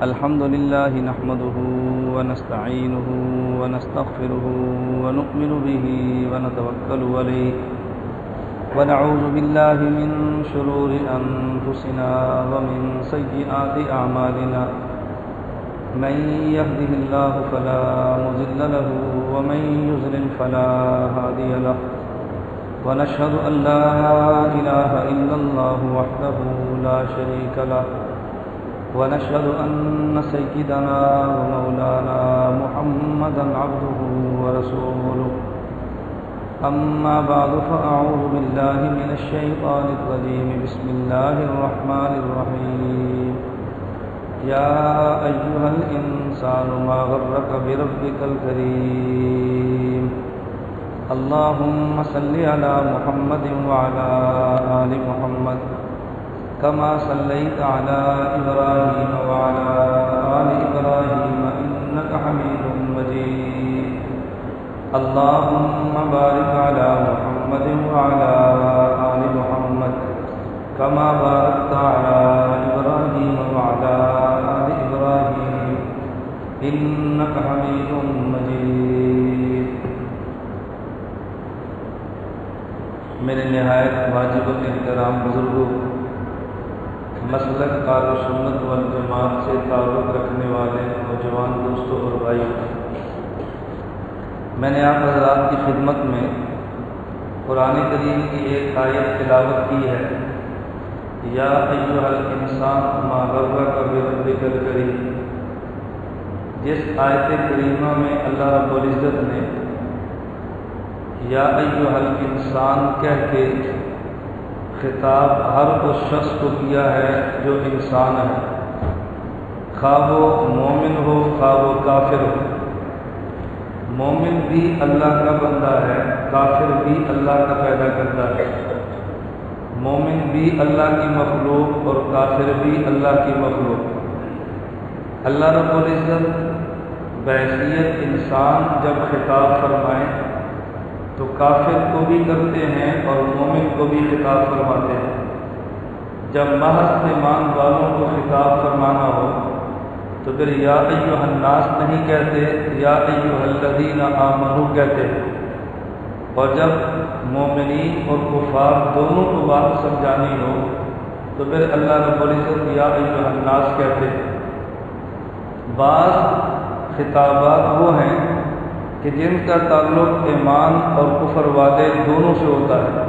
الحمد لله نحمده ونستعينه ونستغفره ونؤمن به ونتوكل عليه ونعوذ بالله من شرور أنفسنا ومن سيئات أعمالنا من يهده الله فلا مضل له ومن يضلل فلا هادي له ونشهد أن لا إله إلا الله وحده لا شريك له ونشهد أن سيدنا ومولانا محمدا عبده ورسوله أما بعد فأعوذ بالله من الشيطان الرجيم بسم الله الرحمن الرحيم يا أيها الإنسان ما غرك بربك الكريم اللهم صل على محمد وعلى آل محمد كما صليت على إبراهيم وعلى آل إبراهيم إنك حميد مجيد اللهم بارك على محمد وعلى آل محمد كما باركت على إبراهيم وعلى آل إبراهيم إنك حميد مجيد میرے نہایت واجب الاحترام بزرگوں، مسلک اہل سنت والجماعت سے تعلق رکھنے والے نوجوان دوستوں اور بھائیوں، میں نے آپ حضرات کی خدمت میں قرآن کریم کی ایک آیت تلاوت کی ہے، یا ایھا الانسان ما غرک بربک الکریم۔ جس آیت کریمہ میں اللہ رب العزت نے یا ایھا الانسان کہہ کے خطاب ہر اس شخص کو کیا ہے جو انسان ہے، خواہ وہ مومن ہو خواہ وہ کافر ہو۔ مومن بھی اللہ کا بندہ ہے، کافر بھی اللہ کا پیدا کرتا ہے، مومن بھی اللہ کی مخلوق اور کافر بھی اللہ کی مخلوق۔ اللہ رب العزت بحیثیت انسان جب خطاب فرمائے تو کافر کو بھی کرتے ہیں اور مومن کو بھی خطاب فرماتے ہیں۔ جب محض ایمان والوں کو خطاب فرمانا ہو تو پھر یا ایھا الناس نہیں کہتے، یا ایھا الذین آمنوا کہتے ہیں، اور جب مومنین اور کفار دونوں کو بات سمجھانی ہو تو پھر اللہ رب العزت یا ایھا الناس کہتے ہیں۔ بعض خطابات وہ ہیں کہ جن کا تعلق ایمان اور کفر والے دونوں سے ہوتا ہے،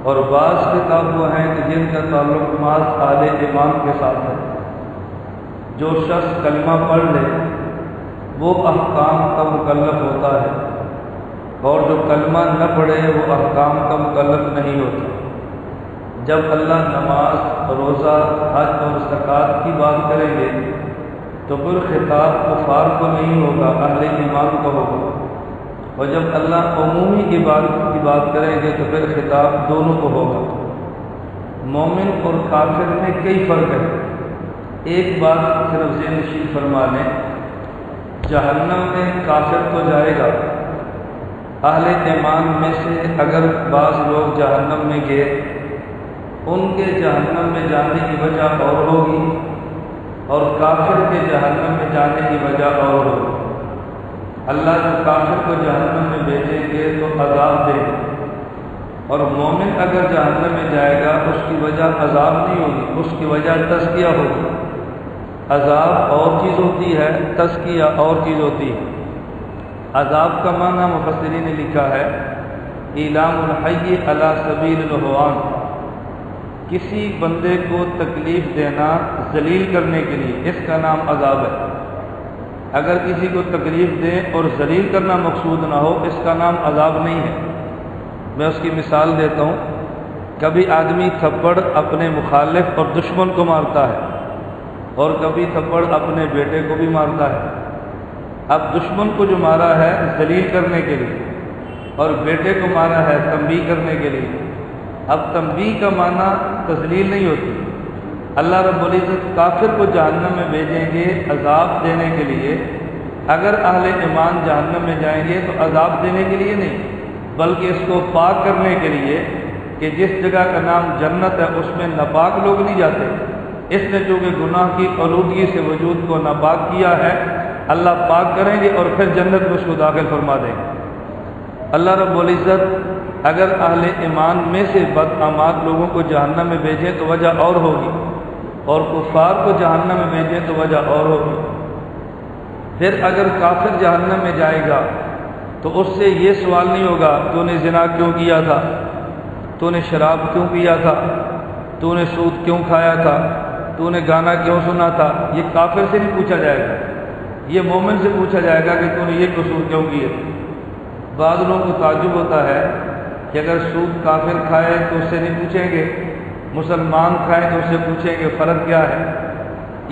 اور بعض خطاب وہ ہیں کہ جن کا تعلق محض اہل ایمان کے ساتھ ہے۔ جو شخص کلمہ پڑھ لے وہ احکام کا مکلف ہوتا ہے، اور جو کلمہ نہ پڑھے وہ احکام کا مکلف نہیں ہوتا۔ جب اللہ نماز، روزہ، حج اور زکوٰۃ کی بات کریں گے تو پھر خطاب کفار کو نہیں ہوگا، اہل ایمان کو ہوگا، اور جب اللہ عمومی عبادت کی بات کریں گے تو پھر خطاب دونوں کو ہوگا۔ مومن اور کافر میں کئی فرق ہے۔ ایک بات صرف ذہن نشین فرما لیں، جہنم میں کافر تو جائے گا، اہل ایمان میں سے اگر بعض لوگ جہنم میں گئے، ان کے جہنم میں جانے کی وجہ اور ہوگی اور کافر کے جہنم میں جانے کی وجہ اور ہوگی۔ اللہ جو کافر کو جہنم میں بھیجیں گے تو عذاب دیں گے، اور مومن اگر جہنم میں جائے گا اس کی وجہ عذاب نہیں ہوگی، اس کی وجہ تزکیہ ہوگی۔ عذاب اور چیز ہوتی ہے، تزکیہ اور چیز ہوتی ہے۔ عذاب کا معنی مفسرین نے لکھا ہے ایلام الحی علی سبیل الہوان، کسی بندے کو تکلیف دینا ذلیل کرنے کے لیے، اس کا نام عذاب ہے۔ اگر کسی کو تکلیف دیں اور ذلیل کرنا مقصود نہ ہو، اس کا نام عذاب نہیں ہے۔ میں اس کی مثال دیتا ہوں۔ کبھی آدمی تھپڑ اپنے مخالف اور دشمن کو مارتا ہے، اور کبھی تھپڑ اپنے بیٹے کو بھی مارتا ہے۔ اب دشمن کو جو مارا ہے ذلیل کرنے کے لیے، اور بیٹے کو مارا ہے تنبیہ کرنے کے لیے۔ اب تنبیہ کا معنی تذلیل نہیں ہوتی۔ اللہ رب العزت کافر کو جہنم میں بھیجیں گے عذاب دینے کے لیے، اگر اہل ایمان جہنم میں جائیں گے تو عذاب دینے کے لیے نہیں، بلکہ اس کو پاک کرنے کے لیے کہ جس جگہ کا نام جنت ہے اس میں ناپاک لوگ نہیں جاتے، اس نے چونکہ گناہ کی آلودگی سے وجود کو ناپاک کیا ہے، اللہ پاک کریں گے اور پھر جنت میں اس کو داخل فرما دیں گے۔ اللہ رب العزت اگر اہل ایمان میں سے بدعمال لوگوں کو جہنم میں بھیجیں تو وجہ اور ہوگی، اور کفار کو جہنم میں بھیجیں تو وجہ اور ہوگی۔ پھر اگر کافر جہنم میں جائے گا تو اس سے یہ سوال نہیں ہوگا تو نے زنا کیوں کیا تھا، تو نے شراب کیوں پیا تھا، تو نے سود کیوں کھایا تھا، تو نے گانا کیوں سنا تھا، یہ کافر سے نہیں پوچھا جائے گا، یہ مومن سے پوچھا جائے گا کہ تو نے یہ قصور کیوں کیے۔ بعض لوگوں کو تعجب ہوتا ہے کہ اگر سود کافر کھائے تو اس سے نہیں پوچھیں گے، مسلمان کھائے تو اس سے پوچھیں گے، فرق کیا ہے؟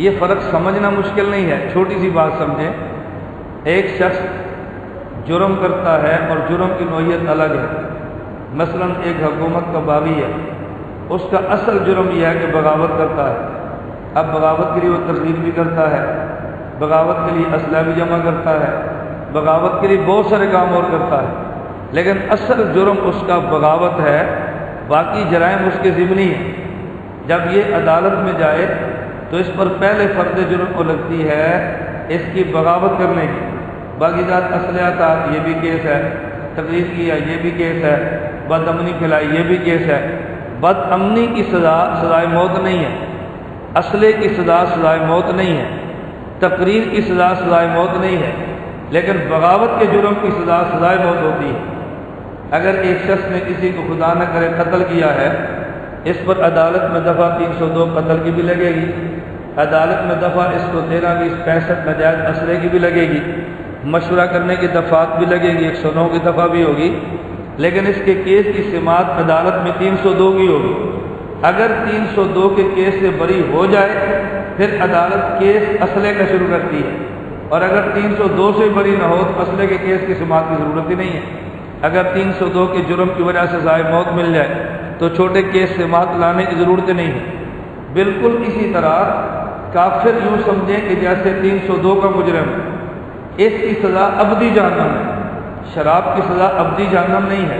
یہ فرق سمجھنا مشکل نہیں ہے، چھوٹی سی بات سمجھیں۔ ایک شخص جرم کرتا ہے اور جرم کی نوعیت الگ ہے، مثلا ایک حکومت کا باغی ہے، اس کا اصل جرم یہ ہے کہ بغاوت کرتا ہے، اب بغاوت کے لیے وہ ترغیب بھی کرتا ہے، بغاوت کے لیے اسلحہ بھی جمع کرتا ہے، بغاوت کے لیے بہت سارے کام اور کرتا ہے، لیکن اصل جرم اس کا بغاوت ہے، باقی جرائم اس کے ضمنی ہیں۔ جب یہ عدالت میں جائے تو اس پر پہلے فرد جرم کو لگتی ہے اس کی بغاوت کرنے کی، باقی ذات اسلحہ تھا یہ بھی کیس ہے، تقریر کیا یہ بھی کیس ہے، بد امنی پھیلائی یہ بھی کیس ہے۔ بد امنی کی سزا سزائے موت نہیں ہے، اسلحے کی سزا سزائے موت نہیں ہے، تقریر کی سزا سزائے موت نہیں ہے، لیکن بغاوت کے جرم کی سزا سزائے موت ہوتی ہے۔ اگر ایک شخص نے کسی کو خدا نہ کرے قتل کیا ہے، اس پر عدالت میں دفعہ 302 قتل کی بھی لگے گی، عدالت میں دفعہ اس کو 13 20 65 ناجائز اسلحے کی بھی لگے گی، مشورہ کرنے کی دفعات بھی لگے گی، 109 کی دفعہ بھی ہوگی، لیکن اس کے کیس کی سماعت عدالت میں 302 کی ہوگی۔ اگر 302 کے کیس سے بری ہو جائے پھر عدالت کیس اسلحے کا شروع کرتی ہے، اور اگر 302 سے بری نہ ہو تو اسلحے کے کیس کی سماعت کی ضرورت ہی نہیں ہے۔ اگر 302 کے جرم کی وجہ سے سزائے موت مل جائے تو چھوٹے کیس سماعت لانے کی ضرورت نہیں ہے۔ بالکل اسی طرح کافر یوں سمجھیں کہ جیسے 302 کا مجرم ہے، اس کی سزا ابدی جہنم ہے، شراب کی سزا ابدی جہنم نہیں ہے،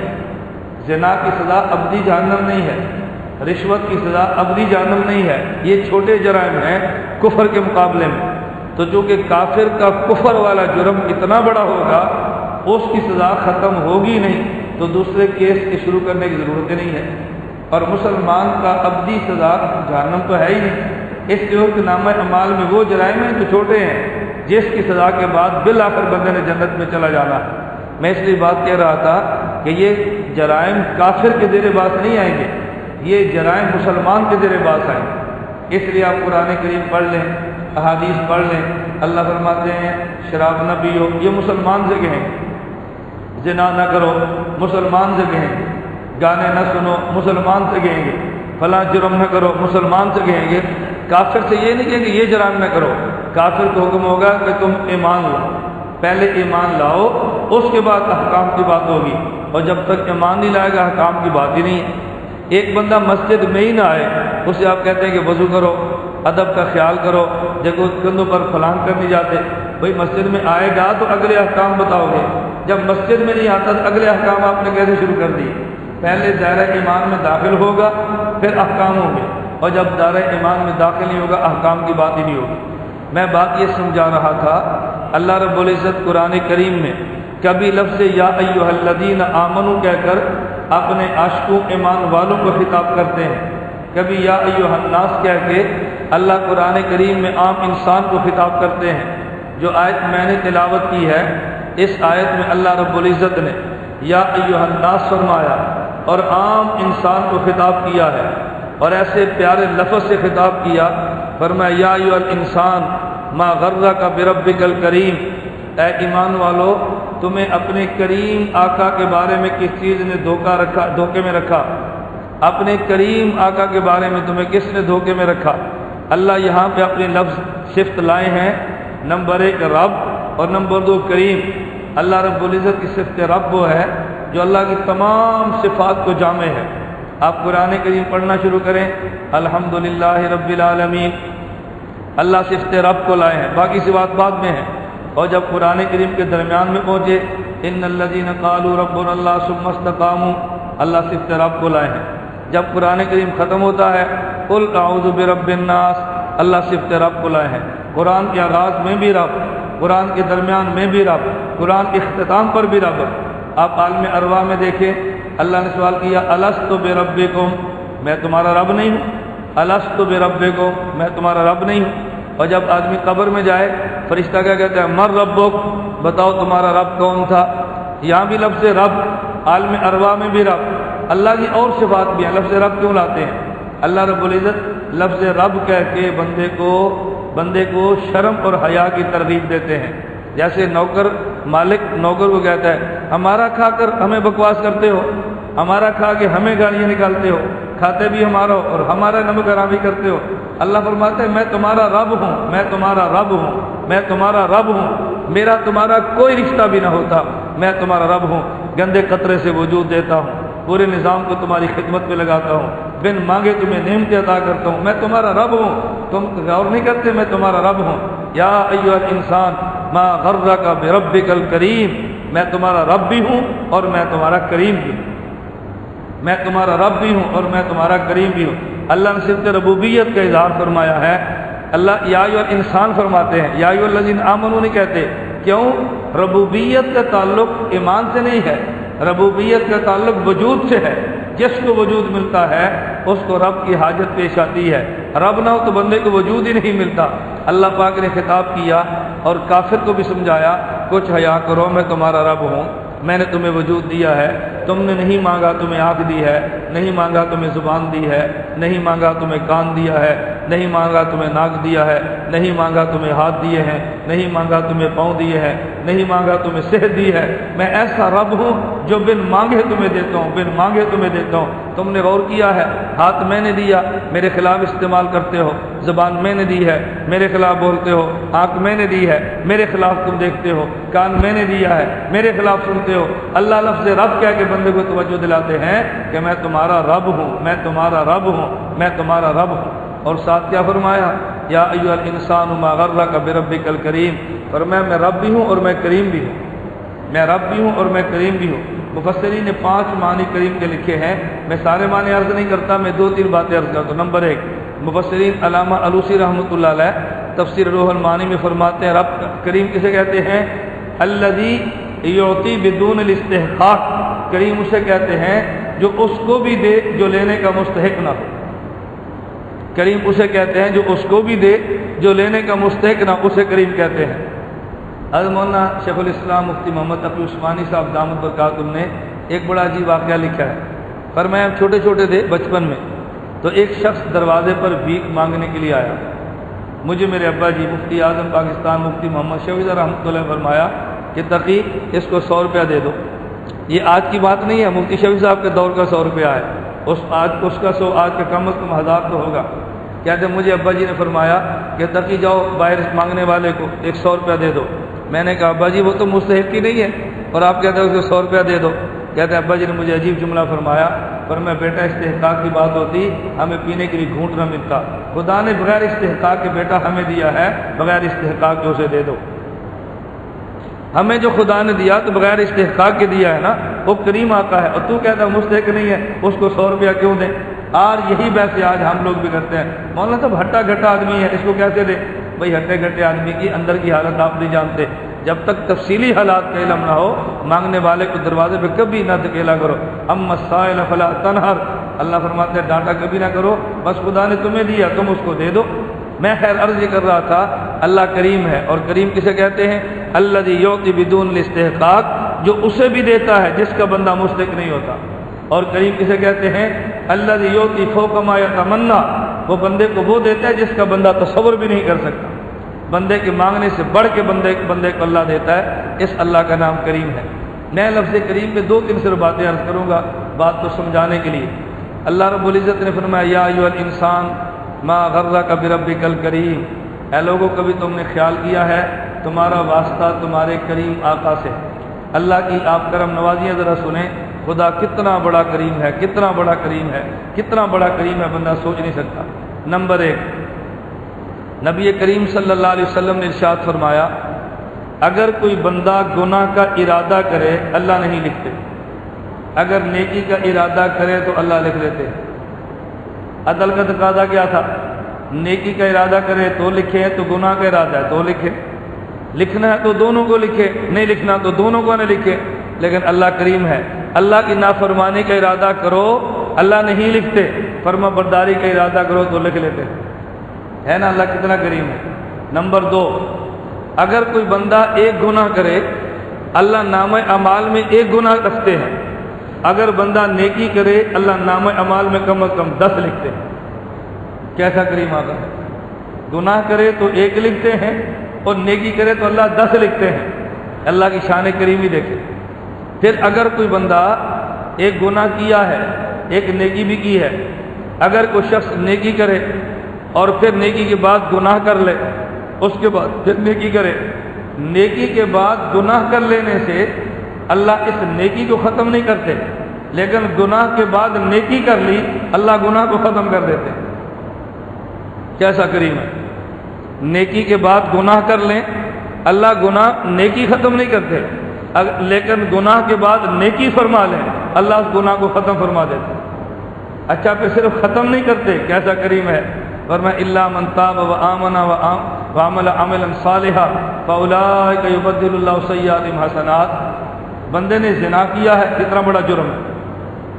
زنا کی سزا ابدی جہنم نہیں ہے، رشوت کی سزا ابدی جہنم نہیں ہے، یہ چھوٹے جرائم ہیں کفر کے مقابلے میں۔ تو چونکہ کافر کا کفر والا جرم اتنا بڑا ہوگا اس کی سزا ختم ہوگی نہیں تو دوسرے کیس کے شروع کرنے کی ضرورت نہیں ہے، اور مسلمان کا ابدی سزا جہنم تو ہے ہی نہیں، اس لیے کہ نامہ اعمال میں وہ جرائم ہیں جو چھوٹے ہیں جس کی سزا کے بعد بالآخر بندے نے جنت میں چلا جانا ہے۔ میں اس لیے بات کہہ رہا تھا کہ یہ جرائم کافر کے زیر باس نہیں آئیں گے، یہ جرائم مسلمان کے زیر باس آئیں گے۔ اس لیے آپ قرآن کریم پڑھ لیں، احادیث پڑھ لیں، اللہ فرماتے ہیں شراب نہ پیو، یہ مسلمان سے کہیں، زنا نہ کرو مسلمان سے کہیں گے، گانے نہ سنو مسلمان سے کہیں گے، فلاں جرم نہ کرو مسلمان سے کہیں گے۔ کافر سے یہ نہیں کہیں گے یہ جرائم نہ کرو، کافر کو حکم ہوگا کہ تم ایمان لاؤ، پہلے ایمان لاؤ اس کے بعد احکام کی بات ہوگی، اور جب تک ایمان نہیں لائے گا احکام کی بات ہی نہیں ہے۔ ایک بندہ مسجد میں ہی نہ آئے اسے آپ کہتے ہیں کہ وضو کرو، ادب کا خیال کرو، جگہ کندھوں پر فلان کرنے جاتے، بھئی مسجد میں آئے گا تو اگلے احکام بتاؤ گے، جب مسجد میں نہیں آتا تو اگلے احکام آپ نے کیسے شروع کر دیے؟ پہلے دائرہ ایمان میں داخل ہوگا پھر احکام ہوں گے، اور جب دائرہ ایمان میں داخل نہیں ہوگا احکام کی بات ہی نہیں ہوگی۔ میں بات یہ سمجھا رہا تھا، اللہ رب العزت قرآن کریم میں کبھی لفظ یا ایھا الذین آمنوا کہہ کر اپنے عاشقوں ایمان والوں کو خطاب کرتے ہیں، کبھی یا ایھا الناس کہہ کے اللہ قرآن کریم میں عام انسان کو خطاب کرتے ہیں۔ جو آیت میں نے تلاوت کی ہے اس آیت میں اللہ رب العزت نے یا ایھا الناس فرمایا اور عام انسان کو خطاب کیا ہے، اور ایسے پیارے لفظ سے خطاب کیا، فرمایا یا ایھا الانسان ما غرک بربک الکریم، اے ایمان والو تمہیں اپنے کریم آقا کے بارے میں کس چیز نے دھوکے میں رکھا، اپنے کریم آقا کے بارے میں تمہیں کس نے دھوکے میں رکھا۔ اللہ یہاں پہ اپنے لفظ صفت لائے ہیں، نمبر 1 رب اور نمبر 2 کریم۔ اللہ رب العزت کی صفت رب وہ ہے جو اللہ کی تمام صفات کو جامع ہے۔ آپ قرآن کریم پڑھنا شروع کریں، الحمدللہ رب العالمین، اللہ صفت رب کو لائے ہیں، باقی صفات بعد میں ہیں۔ اور جب قرآن کریم کے درمیان میں پہنچے ان الذین قالوا ربنا اللہ ثم استقاموا، اللہ صفت رب کو لائے ہیں۔ جب قرآن کریم ختم ہوتا ہے قل اعوذ برب الناس، اللہ صفت رب کو لائے ہیں۔ قرآن کے آغاز میں بھی رب، قرآن کے درمیان میں بھی رب، قرآن کے اختتام پر بھی رب۔ آپ عالم ارواح میں دیکھیں، اللہ نے سوال کیا الست بربکم، میں تمہارا رب نہیں ہوں؟ الست بربکم، میں تمہارا رب نہیں ہوں؟ اور جب آدمی قبر میں جائے فرشتہ کیا کہتا ہے من ربک، بتاؤ تمہارا رب کون تھا؟ یہاں بھی لفظ رب، عالم ارواح میں بھی رب، اللہ کی اور صفات بھی ہیں، لفظ رب کیوں لاتے ہیں؟ اللہ رب العزت لفظ رب کہہ کے بندے کو شرم اور حیا کی ترغیب دیتے ہیں۔ جیسے نوکر مالک نوکر کو کہتا ہے ہمارا کھا کر ہمیں بکواس کرتے ہو، ہمارا کھا کے ہمیں گالیاں نکالتے ہو، کھاتے بھی ہمارا ہو اور ہمارا نمک حرامی کرتے ہو۔ اللہ فرماتے ہیں میں تمہارا رب ہوں، میں تمہارا رب ہوں، میں تمہارا رب ہوں، میرا تمہارا کوئی رشتہ بھی نہ ہوتا، میں تمہارا رب ہوں، گندے قطرے سے وجود دیتا ہوں، پورے نظام کو تمہاری خدمت میں لگاتا ہوں، بن مانگے تمہیں نعمتیں عطا کرتا ہوں، میں تمہارا رب ہوں۔ تم غور نہیں کرتے میں تمہارا رب ہوں۔ یا ایھا الانسان ما غرک بربک الکریم، میں تمہارا رب بھی ہوں اور میں تمہارا کریم بھی ہوں، میں تمہارا رب بھی ہوں اور میں تمہارا کریم بھی ہوں۔ اللہ نے صفت ربوبیت کا اظہار فرمایا ہے۔ اللہ یا ایھا الانسان فرماتے ہیں، یا ایھا الذین آمنوا نہیں کہتے، کیوں؟ ربوبیت کا تعلق ایمان سے نہیں ہے، ربوبیت کا تعلق وجود سے ہے۔ جس کو وجود ملتا ہے اس کو رب کی حاجت پیش آتی ہے، رب نہ ہو تو بندے کو وجود ہی نہیں ملتا۔ اللہ پاک نے خطاب کیا اور کافر کو بھی سمجھایا کچھ حیا کرو، میں تمہارا رب ہوں، میں نے تمہیں وجود دیا ہے، تم نے نہیں مانگا تمہیں آنکھ دی ہے، نہیں مانگا تمہیں زبان دی ہے، نہیں مانگا تمہیں کان دیا ہے، نہیں مانگا تمہیں ناک دیا ہے، نہیں مانگا تمہیں ہاتھ دیے ہیں، نہیں مانگا تمہیں پاؤں دیے ہیں، نہیں مانگا تمہیں صحت دی ہے۔ میں ایسا رب ہوں جو بن مانگے تمہیں دیتا ہوں، بن مانگے تمہیں دیتا ہوں۔ تم نے غور کیا ہے ہاتھ میں نے دیا، میرے خلاف استعمال کرتے ہو، زبان میں نے دی ہے، میرے خلاف بولتے ہو، آنکھ میں نے دی ہے، میرے خلاف تم دیکھتے ہو، کان میں نے دیا ہے، میرے خلاف سنتے ہو۔ اللہ لفظ رب کہہ کے بندے کو توجہ دلاتے ہیں کہ میں تمہارا رب ہوں، میں تمہارا رب ہوں، میں تمہارا رب ہوں۔ اور ساتھ کیا فرمایا؟ یا ایھا الانسان ما غرک بربک الکریم، فرمایا میں رب بھی ہوں اور میں کریم بھی ہوں، میں رب بھی ہوں اور میں کریم بھی ہوں۔ مفسرین نے 5 معنی کریم کے لکھے ہیں، میں سارے معنی عرض نہیں کرتا، میں 2-3 باتیں عرض کرتا ہوں۔ نمبر 1، مفسرین علامہ علوسی رحمۃ اللہ علیہ تفسیر روح المعانی میں فرماتے ہیں رب کریم کسے کہتے ہیں؟ الذی یعطی بدون الاستحقاق، کریم اسے کہتے ہیں جو اس کو بھی دے جو لینے کا مستحق نہ ہو، کریم اسے کہتے ہیں جو اس کو بھی دے جو لینے کا مستحق نہ، اسے کریم کہتے ہیں۔ حضرت مولانا شیخ الاسلام مفتی محمد تقی عثمانی صاحب دامت برکاتہ نے ایک بڑا عجیب واقعہ لکھا ہے۔ فرمایا ہم چھوٹے چھوٹے تھے بچپن میں، تو ایک شخص دروازے پر بھیک مانگنے کے لیے آیا۔ مجھے میرے ابا جی مفتی اعظم پاکستان مفتی محمد شفیع رحمۃ اللہ نے فرمایا کہ تقی اس کو 100 روپیہ دے دو۔ یہ آج کی بات نہیں ہے، مفتی شفیع صاحب کے دور کا 100 روپیہ ہے، اس کا 100 آج کا کم از کم 1000 تو ہوگا۔ کہتے مجھے ابا جی نے فرمایا کہ تقی جاؤ باہر مانگنے والے کو 100 روپیہ دے دو۔ میں نے کہا ابا جی وہ تو مستحق ہی نہیں ہے اور آپ کہتے ہیں اس کو 100 روپیہ دے دو۔ کہتے ہیں ابا جی نے مجھے عجیب جملہ فرمایا، پر میں بیٹا استحقاق کی بات ہوتی ہمیں پینے کے لیے گھونٹ نہ ملتا، خدا نے بغیر استحقاق کے بیٹا ہمیں دیا ہے، بغیر استحقاق کے اسے دے دو۔ ہمیں جو خدا نے دیا تو بغیر استحقاق کے دیا ہے نا، وہ کریم آقا ہے، اور تو کہتا ہے مستحق نہیں ہے، اس کو 100 روپیہ کیوں دیں؟ اور یہی بحث آج ہم لوگ بھی کرتے ہیں، مولانا صاحب ہٹا گھٹا آدمی ہے اس کو کیسے دے؟ بھائی ہٹے گھٹے آدمی کی اندر کی حالت آپ نہیں جانتے، جب تک تفصیلی حالات کا علم نہ ہو مانگنے والے کو دروازے پہ کبھی نہ دھکیلا کرو۔ اما السائل فلا تنہر، اللہ فرماتے ہیں ڈانٹا کبھی نہ کرو، بس خدا نے تمہیں دیا تم اس کو دے دو۔ میں خیر عرض یہ کر رہا تھا اللہ کریم ہے، اور کریم کسے کہتے ہیں؟ الذی یعطی بدون الاستحقاق، جو اسے بھی دیتا ہے جس کا بندہ مستحق نہیں ہوتا۔ اور کریم کسے کہتے ہیں؟ الذی یعطی فوق ما یتمنی، وہ بندے کو وہ دیتا ہے جس کا بندہ تصور بھی نہیں کر سکتا، بندے کے مانگنے سے بڑھ کے بندے کو اللہ دیتا ہے، اس اللہ کا نام کریم ہے۔ میں لفظ کریم پہ 2-3 صرف باتیں عرض کروں گا بات کو سمجھانے کے لیے۔ اللہ رب العزت نے فرمایا یا ایھا الانسان ما غرک بربک الکریم، اے لوگوں کبھی تم نے خیال کیا ہے تمہارا واسطہ تمہارے کریم آقا سے؟ اللہ کی آپ کرم نوازیاں ذرا سنیں، خدا کتنا بڑا کریم ہے، کتنا بڑا کریم ہے، کتنا بڑا کریم ہے، بندہ سوچ نہیں سکتا۔ نمبر 1، نبی کریم صلی اللہ علیہ وسلم نے ارشاد فرمایا اگر کوئی بندہ گناہ کا ارادہ کرے اللہ نہیں لکھتے، اگر نیکی کا ارادہ کرے تو اللہ لکھ لیتے۔ عدل کا تقاضا کیا تھا؟ نیکی کا ارادہ کرے تو لکھے، تو گناہ کا ارادہ ہے تو لکھے، لکھنا ہے تو دونوں کو لکھے، نہیں لکھنا تو دونوں کو نہ لکھے۔ لیکن اللہ کریم ہے، اللہ کی نافرمانی کا ارادہ کرو اللہ نہیں لکھتے، فرما برداری کا ارادہ کرو تو لکھ لیتے، ہے نا؟ اللہ کتنا کریم ہے۔ نمبر 2، اگر کوئی بندہ ایک گناہ کرے، اللہ نامہ اعمال میں ایک گناہ رکھتے ہیں، اگر بندہ نیکی کرے اللہ نامہ اعمال میں کم از کم 10 لکھتے ہیں۔ کیسا کریم آقا ہے؟ گناہ کرے تو ایک لکھتے ہیں اور نیکی کرے تو اللہ 10 لکھتے ہیں۔ اللہ کی شان کریمی دیکھے۔ پھر اگر کوئی بندہ ایک گناہ کیا ہے ایک نیکی بھی کی ہے، اگر کوئی شخص نیکی کرے اور پھر نیکی کے بعد گناہ کر لے، اس کے بعد پھر نیکی کرے، نیکی کے بعد گناہ کر لینے سے اللہ اس نیکی کو ختم نہیں کرتے، لیکن گناہ کے بعد نیکی کر لی اللہ گناہ کو ختم کر دیتے۔ کیسا کریم ہے؟ نیکی کے بعد گناہ کر لیں اللہ گناہ نیکی ختم نہیں کرتے، لیکن گناہ کے بعد نیکی فرما لیں اللہ اس گناہ کو ختم فرما دیتے۔ اچھا پھر صرف ختم نہیں کرتے، کیسا کریم ہے؟ فرمایا الا من تاب وآمن وعمل عملا صالحا فاولئک یبدل اللہ سیئاتہم حسنات۔ بندے نے زنا کیا ہے، کتنا بڑا جرم ہے،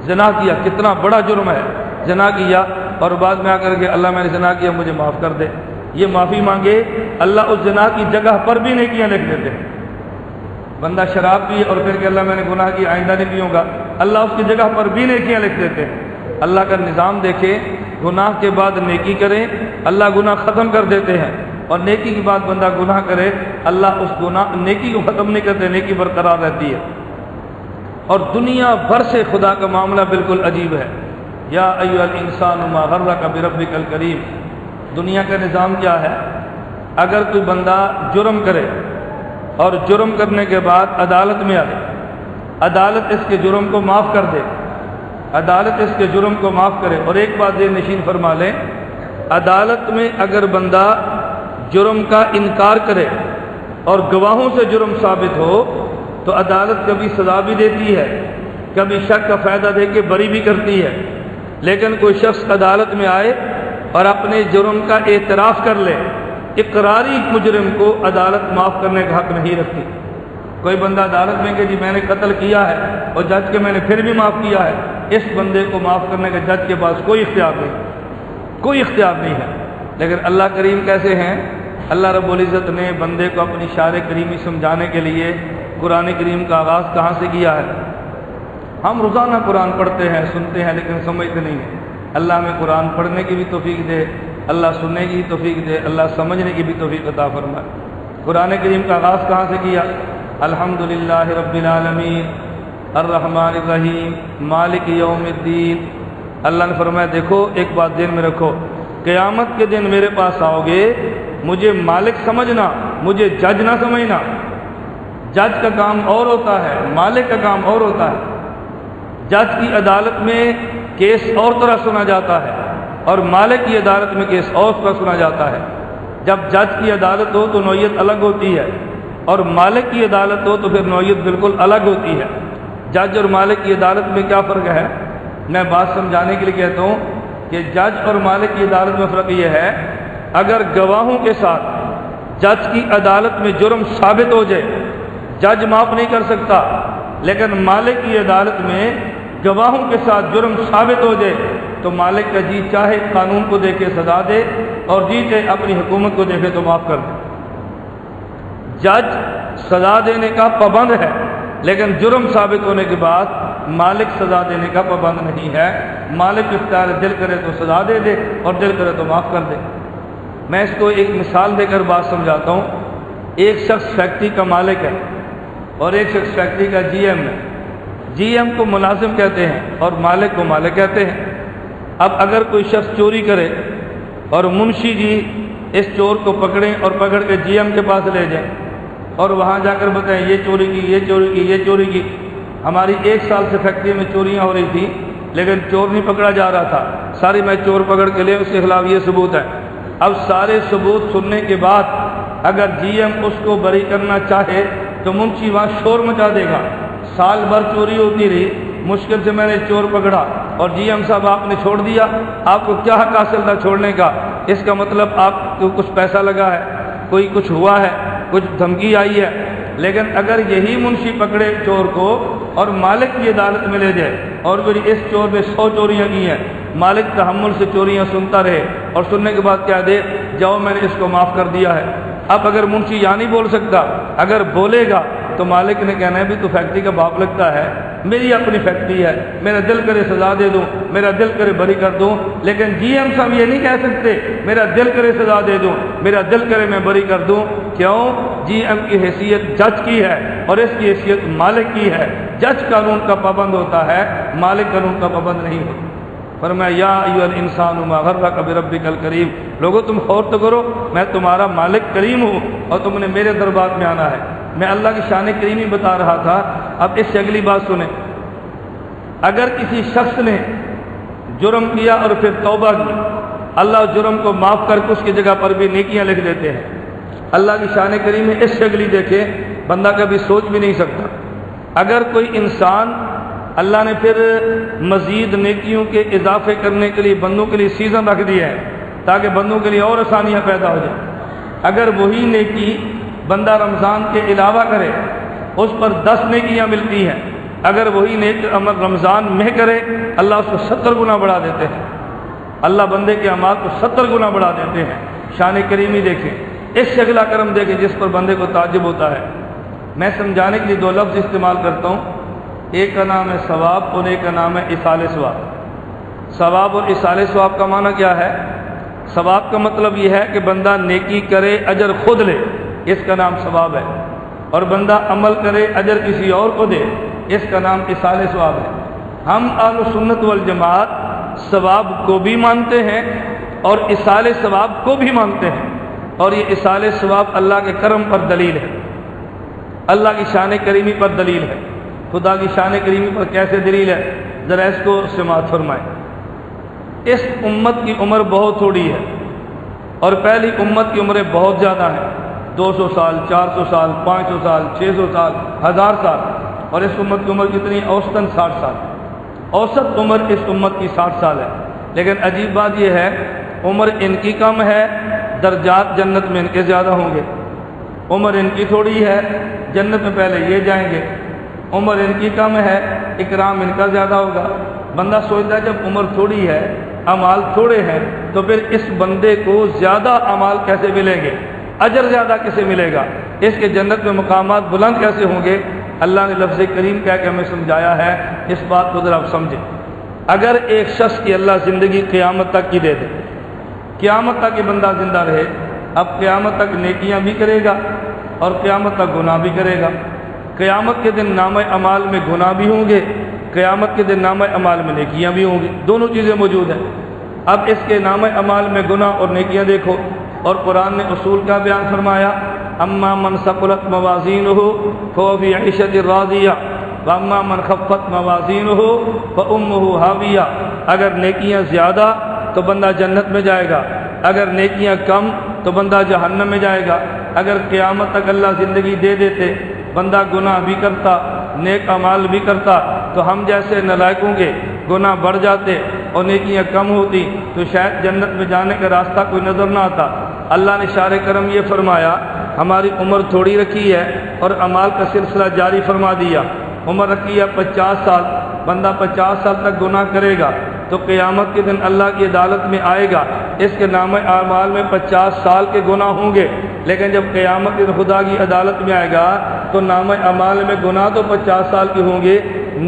زنا کیا کتنا بڑا جرم ہے، زنا کیا اور بعد میں آ کر کے اللہ میں نے زنا کیا مجھے معاف کر دے، یہ معافی مانگے اللہ اس زنا کی جگہ پر بھی نیکیاں لکھ دیتے ہیں۔ بندہ شراب پی اور پھر کہ اللہ میں نے گناہ کی آئندہ نہیں پیوں گا، اللہ اس کی جگہ پر بھی نیکیاں لکھ دیتے ہیں۔ اللہ کا نظام دیکھے، گناہ کے بعد نیکی کریں اللہ گناہ ختم کر دیتے ہیں، اور نیکی کے بعد بندہ گناہ کرے اللہ اس گناہ نیکی کو ختم نہیں کرتے، نیکی برقرار رہتی ہے۔ اور دنیا بھر سے خدا کا معاملہ بالکل عجیب ہے۔ یا ایھا الانسان ما غرک بربک الکریم۔ دنیا کا نظام کیا ہے؟ اگر کوئی بندہ جرم کرے اور جرم کرنے کے بعد عدالت میں آئے، عدالت اس کے جرم کو معاف کر دے، عدالت اس کے جرم کو معاف کرے۔ اور ایک بات یہ نشین فرما لیں، عدالت میں اگر بندہ جرم کا انکار کرے اور گواہوں سے جرم ثابت ہو تو عدالت کبھی سزا بھی دیتی ہے، کبھی شک کا فائدہ دے کے بری بھی کرتی ہے۔ لیکن کوئی شخص عدالت میں آئے اور اپنے جرم کا اعتراف کر لے، اقراری مجرم کو عدالت معاف کرنے کا حق نہیں رکھتی۔ کوئی بندہ عدالت میں کہ جی میں نے قتل کیا ہے اور جج کے میں نے پھر بھی معاف کیا ہے، اس بندے کو معاف کرنے کا جج کے پاس کوئی اختیار نہیں، کوئی اختیار نہیں ہے۔ لیکن اللہ کریم کیسے ہیں؟ اللہ رب العزت نے بندے کو اپنی شان کریمی سمجھانے کے لیے قرآن کریم کا آغاز کہاں سے کیا ہے؟ ہم روزانہ قرآن پڑھتے ہیں سنتے ہیں لیکن سمجھتے نہیں ہیں۔ اللہ ہمیں قرآن پڑھنے کی بھی توفیق دے، اللہ سننے کی بھی توفیق دے، اللہ سمجھنے کی بھی توفیق عطا فرمائے۔ قرآن کریم کا آغاز کہاں سے کیا؟ الحمدللہ رب العالمین الرحمن الرحیم مالک یوم الدین۔ اللہ نے فرمایا دیکھو ایک بات ذہن میں رکھو، قیامت کے دن میرے پاس آؤ گے، مجھے مالک سمجھنا، مجھے جج نہ سمجھنا۔ جج کا کام اور ہوتا ہے، مالک کا کام اور ہوتا ہے۔ جج کی عدالت میں کیس اور طرح سنا جاتا ہے اور مالک کی عدالت میں کیس اور طرح سنا جاتا ہے۔ جب جج کی عدالت ہو تو نوعیت الگ ہوتی ہے اور مالک کی عدالت ہو تو پھر نوعیت بالکل الگ ہوتی ہے۔ جج اور مالک کی عدالت میں کیا فرق ہے؟ میں بات سمجھانے کے لیے کہتا ہوں کہ جج اور مالک کی عدالت میں فرق یہ ہے، اگر گواہوں کے ساتھ جج کی عدالت میں جرم ثابت ہو جائے جج معاف نہیں کر سکتا، لیکن مالک کی عدالت میں گواہوں کے ساتھ جرم ثابت ہو جائے تو مالک کا جی چاہے قانون کو دیکھے سزا دے اور جی چاہے اپنی حکومت کو دیکھے تو معاف کر دے۔ جج سزا دینے کا پابند ہے لیکن جرم ثابت ہونے کے بعد مالک سزا دینے کا پابند نہیں ہے۔ مالک اختیار دل کرے تو سزا دے دے اور دل کرے تو معاف کر دے۔ میں اس کو ایک مثال دے کر بات سمجھاتا ہوں۔ ایک شخص فیکٹری کا مالک ہے اور ایک شخص فیکٹری کا جی ایم ہے۔ جی ایم کو ملازم کہتے ہیں اور مالک کو مالک کہتے ہیں۔ اب اگر کوئی شخص چوری کرے اور منشی جی اس چور کو پکڑیں اور پکڑ کے جی ایم کے پاس لے جائیں اور وہاں جا کر بتائیں یہ چوری کی، یہ چوری کی، یہ چوری کی، ہماری 1 سال سے فیکٹری میں چوریاں ہو رہی تھی لیکن چور نہیں پکڑا جا رہا تھا، ساری میں چور پکڑ کے لے، اس کے خلاف یہ ثبوت ہے۔ اب سارے ثبوت سننے کے بعد اگر جی ایم اس کو بری کرنا چاہے تو منشی وہاں شور مچا دے گا، سال بھر چوری ہوتی رہی، مشکل سے میں نے چور پکڑا اور جی ایم صاحب آپ نے چھوڑ دیا، آپ کو کیا حق حاصل تھا چھوڑنے کا؟ اس کا مطلب آپ کو کچھ پیسہ لگا ہے، کوئی کچھ ہوا ہے، کچھ دھمکی آئی ہے۔ لیکن اگر یہی منشی پکڑے چور کو اور مالک کی عدالت میں لے جائے اور پھر اس چور نے 100 چوریاں کی ہیں، مالک تحمل سے چوریاں سنتا رہے اور سننے کے بعد کیا دے، جاؤ میں نے اس کو معاف کر دیا ہے۔ اب اگر منشی یا نہیں بول سکتا، اگر بولے گا تو مالک نے کہنا ہے بھی تو فیکٹری کا باپ لگتا ہے، میری اپنی فیکٹری ہے، میرا دل کرے سزا دے دوں، میرا دل کرے بری کر دوں۔ لیکن جی ایم صاحب یہ نہیں کہہ سکتے میرا دل کرے سزا دے دوں، میرا دل کرے میں بری کر دوں۔ کیوں؟ جی ایم کی حیثیت جج کی ہے اور اس کی حیثیت مالک کی ہے۔ جج قانون کا پابند ہوتا ہے، مالک قانون کا پابند نہیں ہوتا۔ فرمایا یا ایھا الانسان ما غرک بربک الکریم، لوگو تم غور تو کرو، میں تمہارا مالک کریم ہوں اور تم نے میرے دربار میں آنا ہے۔ میں اللہ کی شان کریمی بتا رہا تھا، اب اس سے اگلی بات سنیں۔ اگر کسی شخص نے جرم کیا اور پھر توبہ کی، اللہ جرم کو معاف کر کے اس کی جگہ پر بھی نیکیاں لکھ دیتے ہیں۔ اللہ کی شان کریمی اس سے اگلی دیکھیں، بندہ کبھی سوچ بھی نہیں سکتا۔ اگر کوئی انسان، اللہ نے پھر مزید نیکیوں کے اضافے کرنے کے لیے بندوں کے لیے سیزن رکھ دیا ہے تاکہ بندوں کے لیے اور آسانیاں پیدا ہو جائیں۔ اگر وہی نیکی بندہ رمضان کے علاوہ کرے، اس پر 10 نیکیاں ملتی ہیں۔ اگر وہی نیک عمل رمضان میں کرے، اللہ اس کو 70 گنا بڑھا دیتے ہیں۔ اللہ بندے کے اعمال کو 70 گنا بڑھا دیتے ہیں۔ شان کریمی دیکھیں، اس سے اگلا کرم دیکھیں جس پر بندے کو تعجب ہوتا ہے۔ میں سمجھانے کے لیے 2 لفظ استعمال کرتا ہوں، ایک کا نام ہے ثواب اور ایک کا نام ہے ایصال ثواب۔ ثواب اور ایصال ثواب کا معنی کیا ہے؟ ثواب کا مطلب یہ ہے کہ بندہ نیکی کرے، اجر خود لے، اس کا نام ثواب ہے، اور بندہ عمل کرے، اجر کسی اور کو دے، اس کا نام ایصال ثواب ہے۔ ہم اہل سنت والجماعت ثواب کو بھی مانتے ہیں اور ایصال ثواب کو بھی مانتے ہیں، اور یہ ایصال ثواب اللہ کے کرم پر دلیل ہے، اللہ کی شان کریمی پر دلیل ہے۔ خدا کی شان کریمی پر کیسے دلیل ہے؟ ذرا اس کو سماعت فرمائیں۔ اس امت کی عمر بہت تھوڑی ہے اور پہلی امت کی عمریں بہت زیادہ ہیں، 200 سال، 400 سال، 500 سال، 600 سال، 1000 سال، اور اس امت کی عمر کتنی؟ اوسطاً 60 سال۔ اوسط عمر اس امت کی 60 سال ہے، لیکن عجیب بات یہ ہے عمر ان کی کم ہے، درجات جنت میں ان کے زیادہ ہوں گے۔ عمر ان کی تھوڑی ہے، جنت میں پہلے یہ جائیں گے۔ عمر ان کی کم ہے، اکرام ان کا زیادہ ہوگا۔ بندہ سوچتا ہے جب عمر تھوڑی ہے، اعمال تھوڑے ہیں، تو پھر اس بندے کو زیادہ اعمال کیسے ملیں گے، اجر زیادہ کیسے ملے گا، اس کے جنت میں مقامات بلند کیسے ہوں گے؟ اللہ نے لفظ کریم کہہ کے ہمیں سمجھایا ہے، اس بات کو ذرا آپ سمجھیں۔ اگر ایک شخص کی اللہ زندگی قیامت تک کی دے دے، قیامت تک یہ بندہ زندہ رہے، اب قیامت تک نیکیاں بھی کرے گا اور قیامت تک گناہ بھی کرے گا۔ قیامت کے دن نامہ اعمال میں گناہ بھی ہوں گے، قیامت کے دن نامہ اعمال میں نیکیاں بھی ہوں گی، دونوں چیزیں موجود ہیں۔ اب اس کے نامہ اعمال میں گناہ اور نیکیاں دیکھو، اور قرآن نے اصول کا بیان فرمایا، اما من ثقلت موازینہ فهو فی عیشۃ راضیہ واما من خفت موازینہ فامہ ہاویہ۔ اگر نیکیاں زیادہ تو بندہ جنت میں جائے گا، اگر نیکیاں کم تو بندہ جہنم میں جائے گا۔ اگر قیامت تک اللہ زندگی دے دیتے، بندہ گناہ بھی کرتا، نیک اعمال بھی کرتا، تو ہم جیسے نالائقوں کے گناہ بڑھ جاتے اور نیکیاں کم ہوتی تو شاید جنت میں جانے کا راستہ کوئی نظر نہ آتا۔ اللہ نے شار کرم یہ فرمایا، ہماری عمر تھوڑی رکھی ہے اور اعمال کا سلسلہ جاری فرما دیا۔ عمر رکھی ہے 50 سال، بندہ 50 سال تک گناہ کرے گا تو قیامت کے دن اللہ کی عدالت میں آئے گا، اس کے نامہ اعمال میں 50 سال کے گناہ ہوں گے، لیکن جب قیامت کے دن خدا کی عدالت میں آئے گا تو نامہ اعمال میں گناہ تو 50 سال کی ہوں گے،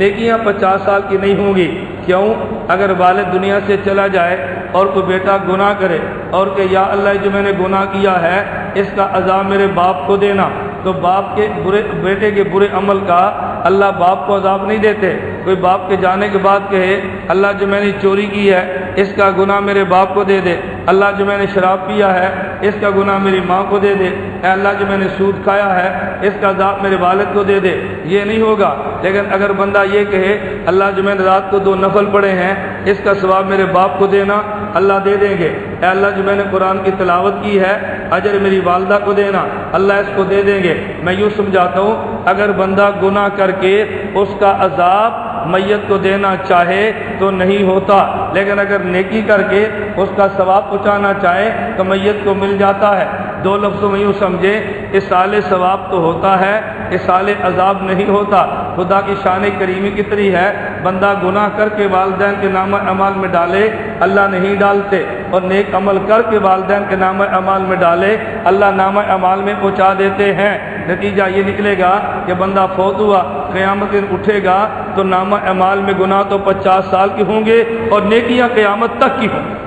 نیکیاں 50 سال کی نہیں ہوں گی۔ کیوں؟ اگر والد دنیا سے چلا جائے اور کوئی بیٹا گناہ کرے اور کہ یا اللہ جو میں نے گناہ کیا ہے اس کا عذاب میرے باپ کو دینا، تو باپ کے بیٹے کے برے عمل کا اللہ باپ کو عذاب نہیں دیتے۔ کوئی باپ کے جانے کے بعد کہے اللہ جو میں نے چوری کی ہے اس کا گناہ میرے باپ کو دے دے، اللہ جو میں نے شراب پیا ہے اس کا گناہ میری ماں کو دے دے، اے اللہ جو میں نے سود کھایا ہے اس کا عذاب میرے والد کو دے دے، یہ نہیں ہوگا۔ لیکن اگر بندہ یہ کہے اللہ جو میں نے رات کو 2 نفل پڑھے ہیں اس کا ثواب میرے باپ کو دینا، اللہ دے دیں گے۔ اے اللہ جو میں نے قرآن کی تلاوت کی ہے اجر میری والدہ کو دینا، اللہ اس کو دے دیں گے۔ میں یوں سمجھاتا ہوں، اگر بندہ گناہ کر کے اس کا عذاب میت کو دینا چاہے تو نہیں ہوتا، لیکن اگر نیکی کر کے اس کا ثواب پہنچانا چاہے تو میت کو مل جاتا ہے۔ دو لفظوں میں یوں سمجھے، اصال ثواب تو ہوتا ہے، اصال عذاب نہیں ہوتا۔ خدا کی شان کریمی کتنی ہے، بندہ گناہ کر کے والدین کے نامہ اعمال میں ڈالے، اللہ نہیں ڈالتے، اور نیک عمل کر کے والدین کے نامہ اعمال میں ڈالے، اللہ نامہ اعمال میں پہنچا دیتے ہیں۔ نتیجہ یہ نکلے گا کہ بندہ فوت ہوا، قیامت دن اٹھے گا تو نامہ اعمال میں گناہ تو 50 سال کے ہوں گے اور نیکیاں قیامت تک کی ہوں گی۔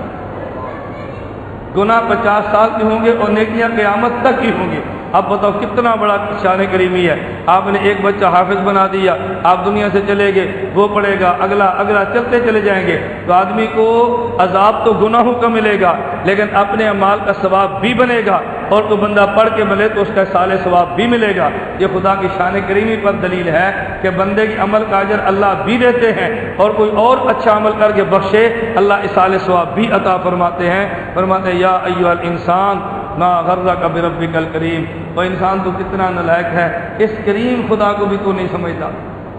گناہ 50 سال کے ہوں گے اور نیکیاں قیامت تک کی ہوں گی۔ اب بتاؤ کتنا بڑا شان کریمی ہے۔ آپ نے ایک بچہ حافظ بنا دیا، آپ دنیا سے چلے گئے، وہ پڑھے گا، اگلا چلتے چلے جائیں گے، تو آدمی کو عذاب تو گناہوں کا ملے گا لیکن اپنے اعمال کا ثواب بھی بنے گا، اور تو بندہ پڑھ کے ملے تو اس کا سال ثواب بھی ملے گا۔ یہ خدا کی شان کریمی پر دلیل ہے کہ بندے کی عمل کا اجر اللہ بھی دیتے ہیں، اور کوئی اور اچھا عمل کر کے بخشے اللہ سال ثواب بھی عطا فرماتے ہیں۔ فرماتے ہیں یا ایھا الانسان ما غرک بربک الکریم، وہ انسان تو کتنا نالائق ہے، اس کریم خدا کو بھی تو نہیں سمجھتا،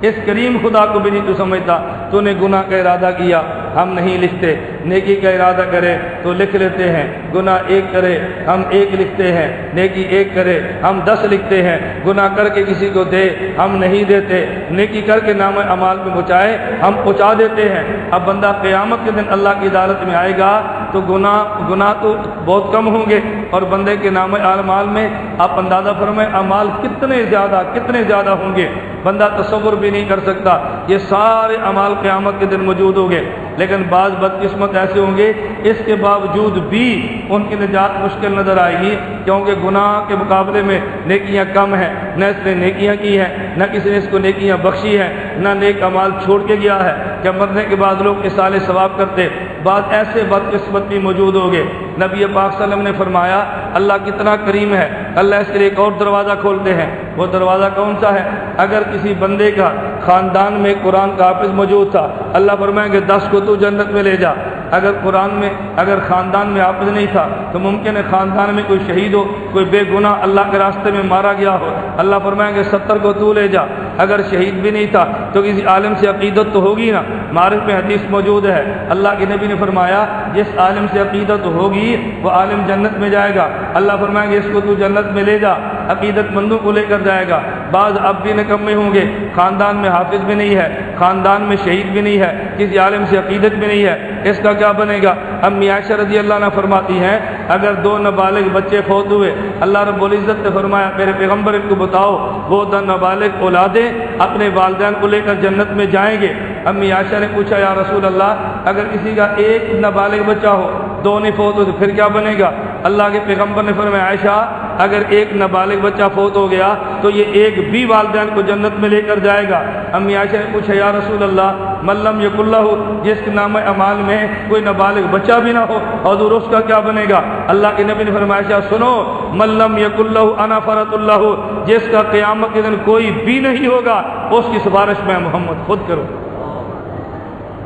اس کریم خدا کو بھی نہیں تو سمجھتا۔ تو نے گناہ کا ارادہ کیا، ہم نہیں لکھتے، نیکی کا ارادہ کرے تو لکھ لیتے ہیں، گناہ ایک کرے ہم 1 لکھتے ہیں، نیکی 1 کرے ہم 10 لکھتے ہیں، گناہ کر کے کسی کو دے ہم نہیں دیتے، نیکی کر کے نام اعمال میں پہنچائے ہم پہنچا دیتے ہیں۔ اب بندہ قیامت کے دن اللہ کی عدالت میں آئے گا تو گناہ تو بہت کم ہوں گے، اور بندے کے نام اعمال میں آپ اندازہ فرمائیں اعمال کتنے زیادہ ہوں گے، بندہ تصور بھی نہیں کر سکتا۔ یہ سارے اعمال قیامت کے دن موجود ہوں گے، لیکن بعض بدقسمت ایسے ہوں گے اس کے باوجود بھی ان کی نجات مشکل نظر آئے گی، کیونکہ گناہ کے مقابلے میں نیکیاں کم ہیں، نہ اس نے نیکیاں کی ہیں، نہ کسی نے اس کو نیکیاں بخشی ہیں، نہ نیک اعمال چھوڑ کے گیا ہے۔ جب مرنے کے بعد لوگ اصال ثواب کرتے، بعض ایسے بدقسمت بھی موجود ہوں گے۔ نبی پاک صلی اللہ علیہ وسلم نے فرمایا اللہ کتنا کریم ہے، اللہ اس کے لیے ایک اور دروازہ کھولتے ہیں۔ وہ دروازہ کون سا ہے؟ اگر کسی بندے کا خاندان میں قرآن کا حافظ موجود تھا، اللہ فرمائیں گے 10 کو تو جنت میں لے جا۔ اگر خاندان میں حافظ نہیں تھا تو ممکن ہے خاندان میں کوئی شہید ہو، کوئی بے گناہ اللہ کے راستے میں مارا گیا ہو، اللہ فرمائیں گے 70 کو تو لے جا۔ اگر شہید بھی نہیں تھا تو کسی عالم سے عقیدت تو ہوگی نا، معارف میں حدیث موجود ہے، اللہ کے نبی نے فرمایا جس عالم سے عقیدت ہوگی وہ عالم جنت میں جائے گا، اللہ فرمائیں گے اس کو تو جنت میں لے جا، عقیدت مندوں کو لے کر جائے گا۔ بعض اب بھی نکمے ہوں گے، خاندان میں حافظ بھی نہیں ہے، خاندان میں شہید بھی نہیں ہے، کسی عالم سے عقیدت بھی نہیں ہے، اس کا کیا بنے گا؟ امی عائشہ رضی اللہ عنہ فرماتی ہیں اگر 2 نابالغ بچے فوت ہوئے، اللہ رب العزت نے فرمایا میرے پیغمبر ان کو بتاؤ وہ 2 نابالغ اولادیں اپنے والدین کو لے کر جنت میں جائیں گے۔ امی عائشہ نے پوچھا یا رسول اللہ اگر کسی کا 1 نابالغ بچہ ہو، 2 نہیں فوت ہو تو پھر کیا بنے گا؟ اللہ کے پیغمبر نے فرمایا عائشہ اگر 1 نابالغ بچہ فوت ہو گیا تو یہ 1 بھی والدین کو جنت میں لے کر جائے گا۔ امی عائشہ نے پوچھا یا رسول اللہ من لم یکن لہ، جس کے نام اعمال میں کوئی نابالغ بچہ بھی نہ ہو حضور اس کا کیا بنے گا؟ اللہ کے نبی نے فرمایا عائشہ سنو من لم یکن لہ انا فرط اللہ، جس کا قیامت کے دن کوئی بھی نہیں ہوگا اس کی سفارش میں محمد خود کروں،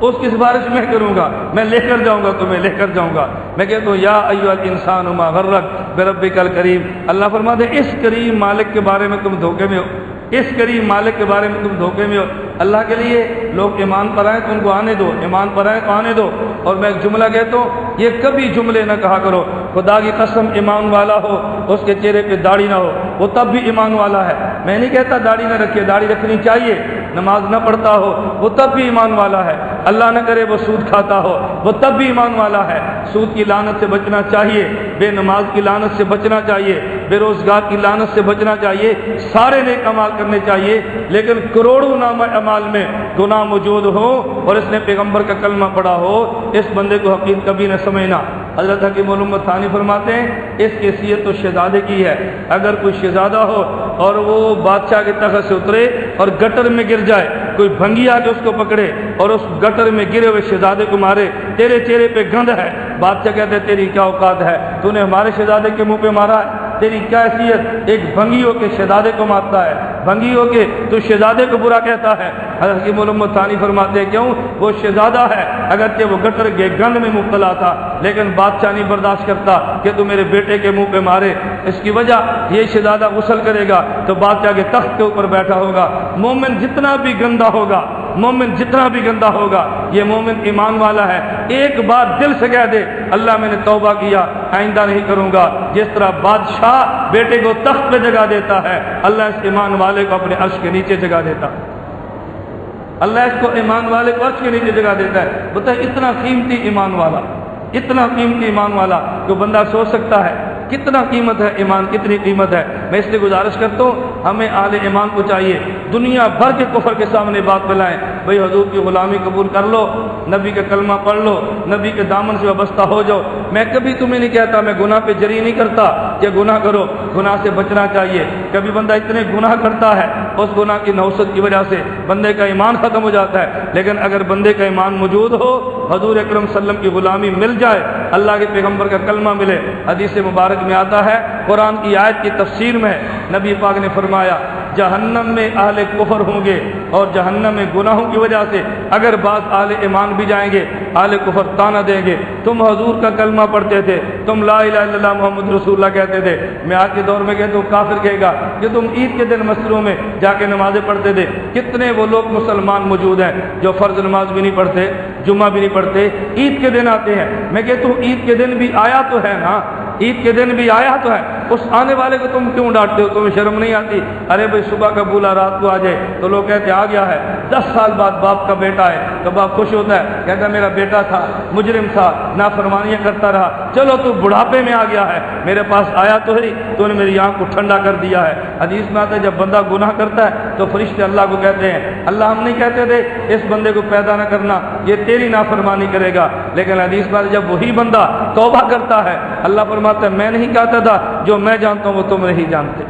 اس کی سفارش میں کروں گا، میں لے کر جاؤں گا، تمہیں لے کر جاؤں گا۔ میں کہتا ہوں یا ایھا الانسان ما غرک بربک الکریم، اللہ فرماتے ہیں اس کریم مالک کے بارے میں تم دھوکے میں ہو، اس کریم مالک کے بارے میں تم دھوکے میں ہو۔ اللہ کے لیے لوگ ایمان پر آئیں تو ان کو آنے دو، ایمان پر آئیں تو آنے دو۔ اور میں ایک جملہ کہتا ہوں یہ کبھی جملے نہ کہا کرو خدا کی قسم ایمان والا ہو اس کے چہرے پہ داڑھی نہ ہو وہ تب بھی ایمان والا ہے۔ میں نہیں کہتا داڑھی نہ رکھے، داڑھی رکھنی چاہیے، نماز نہ پڑھتا ہو وہ تب بھی ایمان والا ہے، اللہ نہ کرے وہ سود کھاتا ہو وہ تب بھی ایمان والا ہے۔ سود کی لعنت سے بچنا چاہیے، بے نماز کی لعنت سے بچنا چاہیے، بے روزگار کی لعنت سے بچنا چاہیے، سارے نیک اعمال کرنے چاہیے، لیکن کروڑوں نامہ اعمال میں گناہ موجود ہو اور اس نے پیغمبر کا کلمہ پڑھا ہو، اس بندے کو حقیقت کبھی نہ سمجھنا۔ حضرت حکیم الامت ثانی فرماتے ہیں اس کی حیثیت تو شہزادے کی ہے، اگر کوئی شہزادہ ہو اور وہ بادشاہ کے تخت سے اترے اور گٹر میں گر جائے، کوئی بھنگی آ کے اس کو پکڑے اور اس گٹر میں گرے ہوئے شہزادے کو مارے، تیرے چہرے پہ گند ہے، بادشاہ کہتے ہیں تیری کیا اوقات ہے، تو نے ہمارے شہزادے کے منہ پہ مارا ہے، تیری کیا حیثیت، ایک بھنگی ہو کے شہزادے کو مارتا ہے، بھنگی ہو کے تو شہزادے کو برا کہتا ہے۔ حضرت حکیم الامت ثانی فرماتے ہیں کیوں؟ وہ شہزادہ ہے، اگرچہ وہ گٹر کے گند میں مبتلا تھا لیکن بادشاہ نہیں برداشت کرتا کہ تو میرے بیٹے کے منہ پہ مارے، اس کی وجہ یہ شہزادہ غسل کرے گا تو بادشاہ کے تخت کے اوپر بیٹھا ہوگا۔ مومن جتنا بھی گندا ہوگا مومن جتنا بھی گندا ہوگا یہ مومن ایمان والا ہے، ایک بار دل سے کہہ دے اللہ میں نے توبہ کیا آئندہ نہیں کروں گا، جس طرح بادشاہ بیٹے کو تخت پہ جگہ دیتا ہے اللہ اس ایمان والے کو اپنے عرش کے نیچے جگہ دیتا ہے، اللہ اس کو ایمان والے کو عرش کے نیچے جگہ دیتا ہے۔ بتائیں اتنا قیمتی ایمان والا، اتنا قیمتی ایمان والا کہ بندہ سوچ سکتا ہے کتنا قیمت ہے ایمان، کتنی قیمت ہے۔ میں اس لیے گزارش کرتا ہوں ہمیں اہل ایمان کو چاہیے دنیا بھر کے کفر کے سامنے بات پھیلائیں، بھئی حضور کی غلامی قبول کر لو، نبی کا کلمہ پڑھ لو، نبی کے دامن سے وابستہ ہو جاؤ۔ میں کبھی تمہیں نہیں کہتا، میں گناہ پہ جری نہیں کرتا کہ گناہ کرو، گناہ سے بچنا چاہیے۔ کبھی بندہ اتنے گناہ کرتا ہے اس گناہ کی نوست کی وجہ سے بندے کا ایمان ختم ہو جاتا ہے، لیکن اگر بندے کا ایمان موجود ہو، حضور اکرم صلی اللہ علیہ وسلم کی غلامی مل جائے، اللہ کے پیغمبر کا کلمہ ملے، حدیث مبارک میں آتا ہے، قرآن کی آیت کی تفسیر میں نبی پاک نے فرمایا جہنم میں اہل کفر ہوں گے اور جہنم میں گناہوں کی وجہ سے اگر بعض اہل ایمان بھی جائیں گے، اہل کفر تانا دیں گے تم حضور کا کلمہ پڑھتے تھے، تم لا الہ الا اللہ محمد رسول اللہ کہتے تھے۔ میں آج کے دور میں کہتا ہوں کافر کہے گا کہ تم عید کے دن مسجدوں میں جا کے نمازیں پڑھتے تھے۔ کتنے وہ لوگ مسلمان موجود ہیں جو فرض نماز بھی نہیں پڑھتے، جمعہ بھی نہیں پڑھتے، عید کے دن آتے ہیں۔ میں کہتا ہوں عید کے دن بھی آیا تو ہے نا، عید کے دن بھی آیا تو ہے، اس آنے والے کو تم کیوں ڈانٹتے ہو؟ تمہیں شرم نہیں آتی؟ ارے بھائی صبح کا بولا رات کو آ جائے تو لوگ کہتے آ گیا ہے، 10 سال بعد باپ کا بیٹا ہے تو باپ خوش ہوتا ہے، کہتا ہے میرا بیٹا تھا مجرم تھا، نافرمانیاں کرتا رہا، چلو تو بڑھاپے میں آ گیا ہے، میرے پاس آیا تو ہے، تو نے میری آنکھ کو ٹھنڈا کر دیا ہے۔ حدیث میں آتا ہے جب بندہ گناہ کرتا ہے تو فرشتے اللہ کو کہتے ہیں اللہ ہم نہیں کہتے تھے اس بندے کو پیدا نہ کرنا، یہ تیری نافرمانی کرے گا، لیکن حدیث میں جب وہی بندہ توبہ کرتا ہے اللہ فرماتا ہے میں نہیں کہتا تھا جو میں جانتا ہوں وہ تم نہیں جانتے،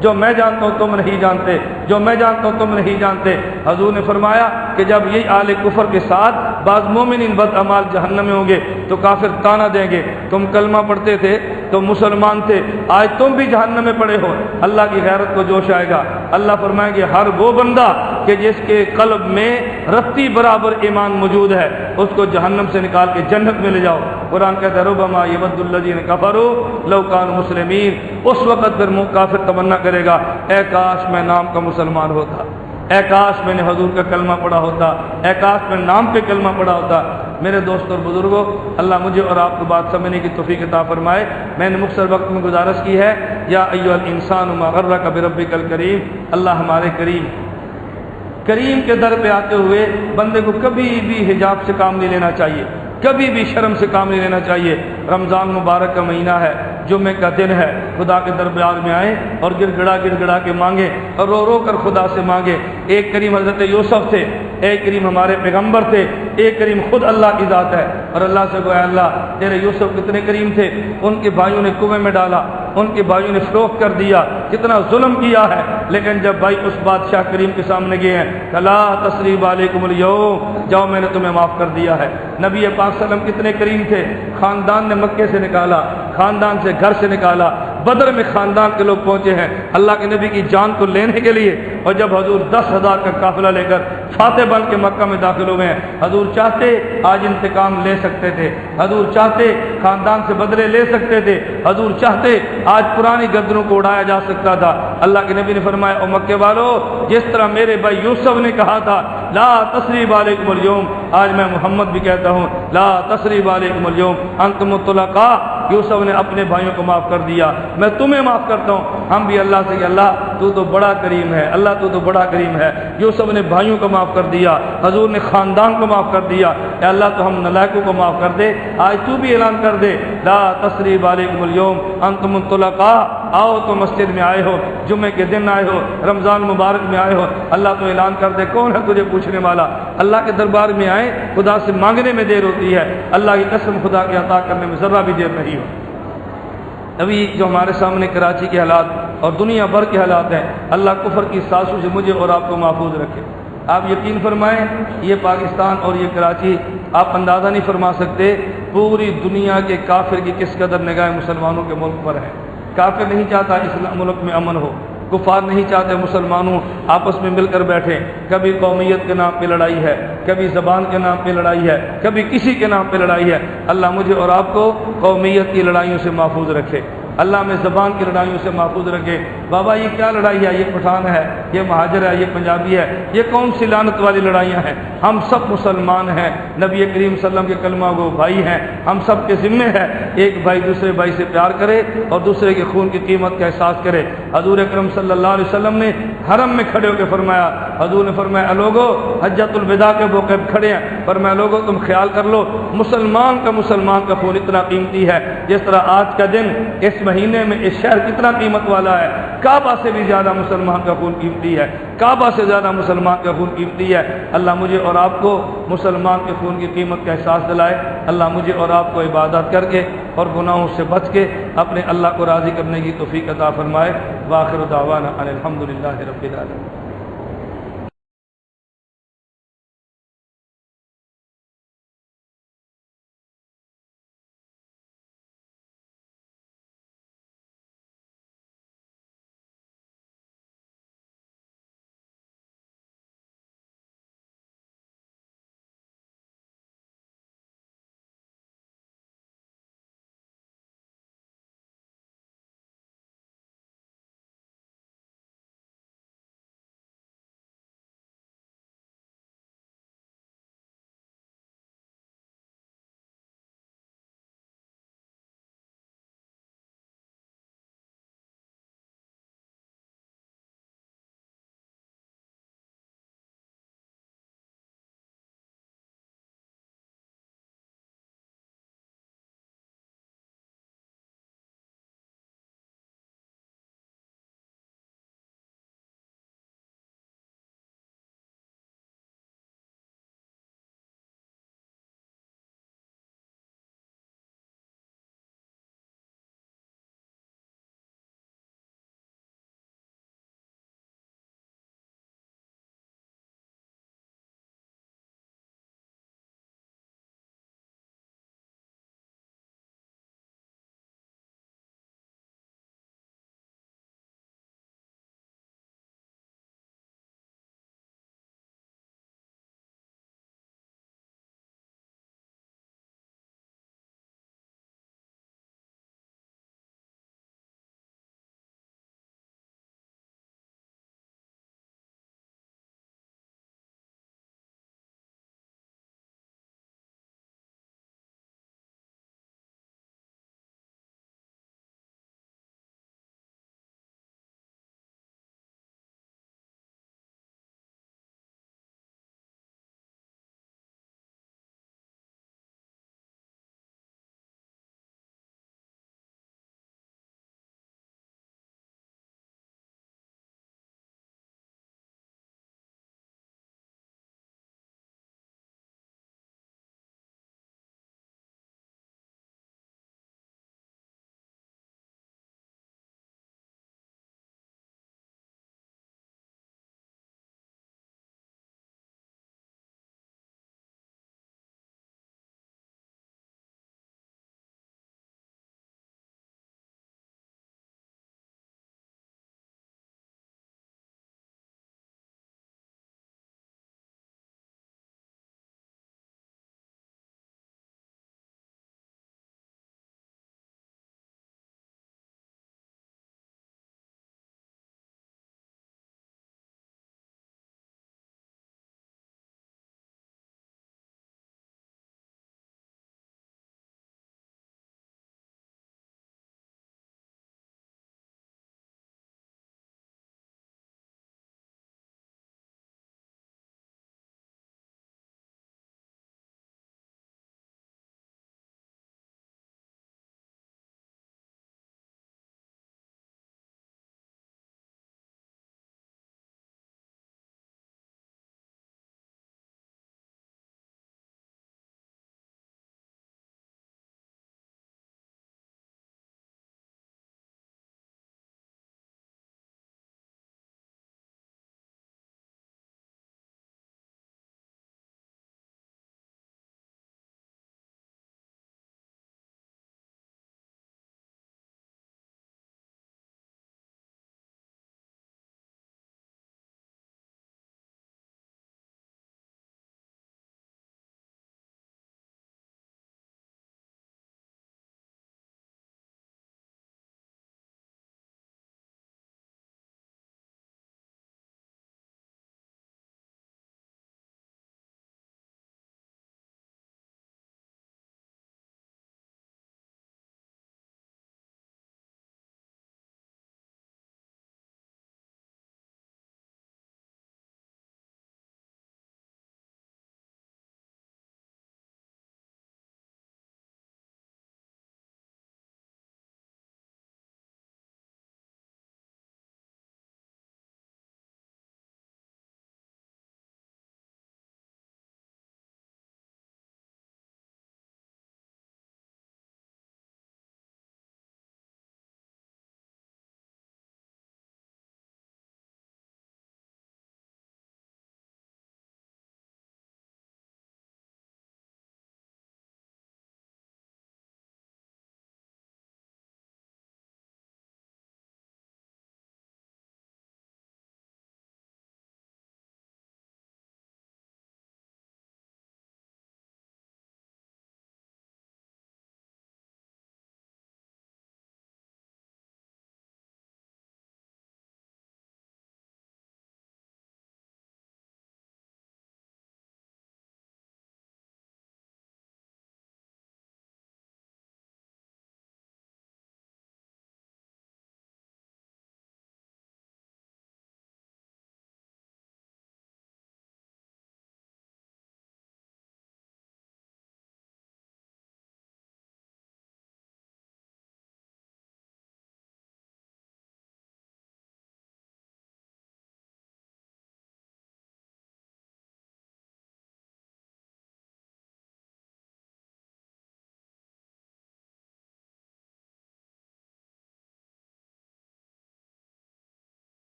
جو میں جانتا ہوں تم نہیں جانتے، جو میں جانتا ہوں تم نہیں جانتے۔ حضور نے فرمایا کہ جب یہ اہل کفر کے ساتھ بعض مومنین بد اعمال جہنم میں ہوں گے تو کافر تانا دیں گے تم کلمہ پڑھتے تھے، تم مسلمان تھے، آج تم بھی جہنم میں پڑے ہو۔ اللہ کی غیرت کو جوش آئے گا، اللہ فرمائیں گے ہر وہ بندہ کہ جس کے قلب میں رتی برابر ایمان موجود ہے اس کو جہنم سے نکال کے جنت میں لے جاؤ۔ قرآن کہتا ہے ربما یود الذین کفروا لو کانوا مسلمین، اس وقت پھر کافر تمنا کرے گا اے کاش میں نام کا مسلمان ہوتا، اے کاش میں نے حضور کا کلمہ پڑھا ہوتا، اے کاش میں نام پہ کلمہ پڑھا ہوتا۔ میرے دوستوں اور بزرگوں، اللہ مجھے اور آپ کو بات سمجھنے کی توفیق عطا فرمائے۔ میں نے مختصر وقت میں گزارش کی ہے یا ایھا الانسان ما غرک بربک الکریم، اللہ ہمارے کریم کے در پہ آتے ہوئے بندے کو کبھی بھی حجاب سے کام نہیں لینا چاہیے، کبھی بھی شرم سے کام نہیں لینا چاہیے۔ رمضان مبارک کا مہینہ ہے، جمعے کا دن ہے، خدا کے دربار میں آئیں اور گڑ گڑا کے مانگیں اور رو رو کر خدا سے مانگیں۔ ایک کریم حضرت یوسف تھے، ایک کریم ہمارے پیغمبر تھے، ایک کریم خود اللہ کی ذات ہے، اور اللہ سے کہا اللہ تیرے یوسف کتنے کریم تھے، ان کے بھائیوں نے کنویں میں ڈالا، ان کے بھائیوں نے فروخت کر دیا، کتنا ظلم کیا ہے، لیکن جب بھائی اس بادشاہ کریم کے سامنے گئے ہیں لا تثریب علیکم الیوم، جاؤ میں نے تمہیں معاف کر دیا ہے۔ نبی پاک صلی اللہ علیہ وسلم کتنے کریم تھے، خاندان نے مکے سے نکالا، خاندان سے گھر سے نکالا، بدر میں خاندان کے لوگ پہنچے ہیں اللہ کے نبی کی جان کو لینے کے لیے، اور جب حضور 10,000 کا قافلہ لے کر فاتح بن کے مکہ میں داخل ہوئے ہیں، حضور چاہتے آج انتقام لے سکتے تھے، حضور چاہتے خاندان سے بدلے لے سکتے تھے، حضور چاہتے آج پرانی گردنوں کو اڑایا جا سکتا تھا۔ اللہ کے نبی نے فرمایا او مکے والو، جس طرح میرے بھائی یوسف نے کہا تھا لا تثریب علیکم الیوم، آج میں محمد بھی کہتا ہوں لا تثریب علیکم الیوم انتم الطلقاء، یوسف نے اپنے بھائیوں کو معاف کر دیا، میں تمہیں معاف کرتا ہوں۔ ہم بھی اللہ سے کہ اللہ تو بڑا کریم ہے، اللہ تو بڑا کریم ہے۔ یوسف نے بھائیوں کو معاف کر دیا، حضور نے خاندان کو معاف کر دیا، اے اللہ تو ہم نلائقوں کو معاف کر دے۔ آج تو بھی اعلان کر دے لا تثریب علیکم الیوم انتم الطلقاء، آؤ تو مسجد میں آئے ہو، جمعے کے دن آئے ہو، رمضان مبارک میں آئے ہو، اللہ تو اعلان کر دے کون ہے تجھے پوچھنے والا۔ اللہ کے دربار میں آئے، خدا سے مانگنے میں دیر ہوتی ہے، اللہ کی قسم خدا کے عطا کرنے میں ذرہ بھی دیر نہیں ہو۔ ابھی جو ہمارے سامنے کراچی کے حالات اور دنیا بھر کے حالات ہیں، اللہ کفر کی سازشوں سے مجھے اور آپ کو محفوظ رکھے۔ آپ یقین فرمائیں یہ پاکستان اور یہ کراچی آپ اندازہ نہیں فرما سکتے پوری دنیا کے کافر کی کس قدر نگاہیں مسلمانوں کے ملک پر ہیں۔ کافر نہیں چاہتا اس ملک میں امن ہو، کفار نہیں چاہتے مسلمانوں آپس میں مل کر بیٹھیں، کبھی قومیت کے نام پہ لڑائی ہے، کبھی زبان کے نام پہ لڑائی ہے، کبھی کسی کے نام پہ لڑائی ہے۔ اللہ مجھے اور آپ کو قومیت کی لڑائیوں سے محفوظ رکھے، اللہ میں زبان کی لڑائیوں سے محفوظ رکھے۔ بابا یہ کیا لڑائی ہے؟ یہ پٹھان ہے، یہ مہاجر ہے، یہ پنجابی ہے، یہ کون سی لعنت والی لڑائیاں ہیں؟ ہم سب مسلمان ہیں، نبی کریم صلی اللہ علیہ وسلم کے کلمہ گو بھائی ہیں، ہم سب کے ذمے ہے ایک بھائی دوسرے بھائی سے پیار کرے اور دوسرے کے خون کی قیمت کا احساس کرے۔ حضور اکرم صلی اللہ علیہ وسلم نے حرم میں کھڑے ہو کے فرمایا، حضور نے فرمایا لوگو حجۃ الوداع کے موقع پہ کھڑے ہیں، فرمایا لوگو تم خیال کر لو مسلمان کا خون اتنا قیمتی ہے جس طرح آج کا دن اس مہینے میں اس شہر کتنا قیمت والا ہے، کعبہ سے بھی زیادہ مسلمان کا خون قیمتی ہے، کعبہ سے زیادہ مسلمان کا خون قیمتی ہے۔ اللہ مجھے اور آپ کو مسلمان کے خون کی قیمت کا احساس دلائے۔ اللہ مجھے اور آپ کو عبادت کر کے اور گناہوں سے بچ کے اپنے اللہ کو راضی کرنے کی توفیق عطا فرمائے۔ وآخر دعوانا ان الحمدللہ رب العالمین۔